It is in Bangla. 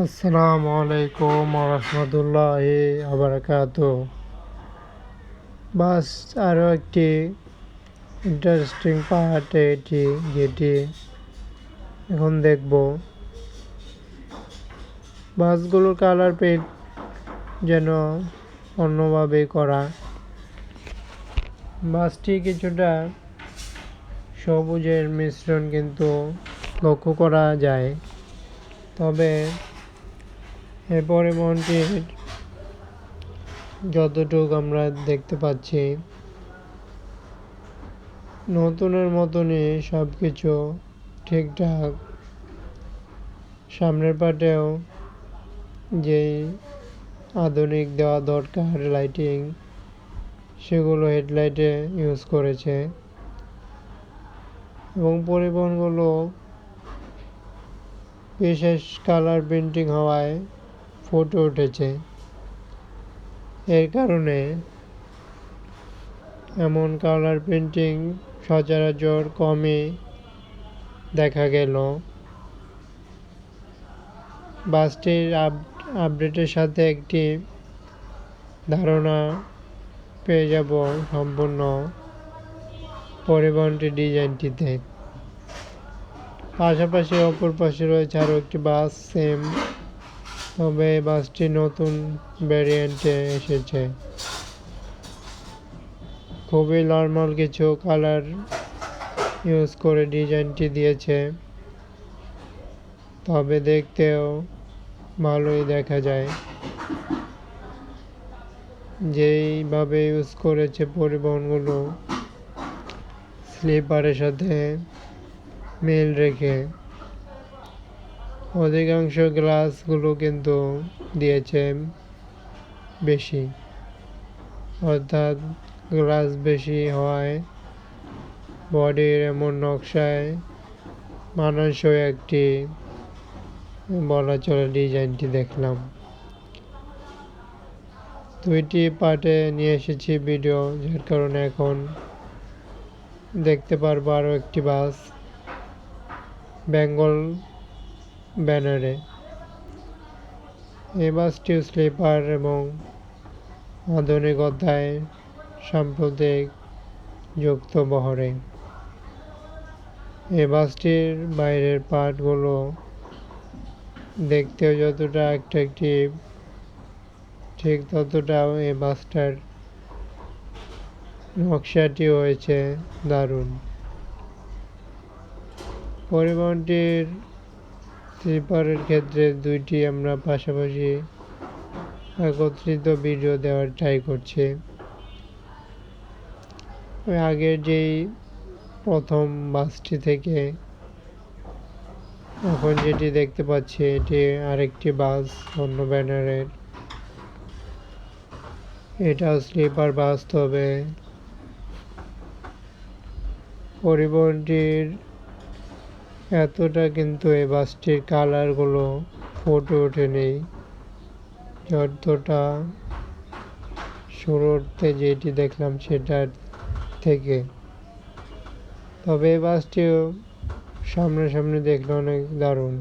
আসসালামু আলাইকুম রহমতুল্লাহি আবরাকাতুহ। বাস আরও একটি ইন্টারেস্টিং পার্ট এটি, যেটি এখন দেখব। বাসগুলোর কালার পেইন্ট যেন অন্যভাবে করা। বাসটি কিছুটা সবুজের মিশ্রণ কিন্তু লক্ষ্য করা যায়, তবে এই পরিবহনটির যতটুকু আমরা দেখতে পাচ্ছি নতুনের মতনই সব কিছু ঠিকঠাক। সামনের পাটেও যেই আধুনিক দেওয়া দরকার লাইটিং, সেগুলো হেডলাইটে ইউজ করেছে এবং পরিবহনগুলো বিশেষ কালার প্রিন্টিং হওয়ায় ফুটে উঠেছে। এর কারণে এমন কালার প্রিন্টিং সচরাচর কমই দেখা গেল। বাসটির আপডেটের সাথে একটি ধারণা পেয়ে যাব সম্পূর্ণ পরিবহনটির ডিজাইনটিতে। পাশাপাশি অপর পাশে রয়েছে আরও একটি বাস সেম, তবে বাসটি নতুন ভ্যারিয়েন্টে এসেছে। খুবই নর্মাল কিছু কালার ইউজ করে ডিজাইনটি দিয়েছে, তবে দেখতেও ভালোই দেখা যায়। যেইভাবে ইউজ করেছে পরিবহনগুলো স্লিপারের সাথে মিল রেখে, অধিকাংশ গ্লাসগুলো কিন্তু দিয়েছে বেশি, অর্থাৎ গ্লাস বেশি হওয়ায় বডির এমন নকশায় মানানসই একটি বলা চলে ডিজাইনটি দেখলাম। দুইটি পার্টে নিয়ে এসেছি ভিডিও, যার কারণে এখন দেখতে পারবো আরও একটি বাস বেঙ্গল ব্যানারে। এই বাসটিও স্লিপার এবং আধুনিকতায় সাম্প্রতিক যুক্ত বহরে। এই বাসটির বাইরের পার্টগুলো দেখতেও যতটা অ্যাট্রাকটিভ, ঠিক ততটাও এই বাসটার নকশাটি হয়েছে দারুণ। পরিবহনটির স্লিপারের ক্ষেত্রে দুইটি আমরা পাশাপাশি একত্রিত ভিডিও দেওয়ার ট্রাই করছি। আগের যেই প্রথম বাসটি থেকে এখন যেটি দেখতে পাচ্ছি, এটি আরেকটি বাস অন্য ব্যানারের। এটাও স্লিপার বাস, তবে পরিবহনটির এতটা কিন্তু এই বাসটির কালারগুলো ফুটে ওঠেনি যতটা শুরুতে যেটি দেখলাম সেটার থেকে। তবে এই বাসটিও সামনাসামনি দেখলে অনেক দারুণ।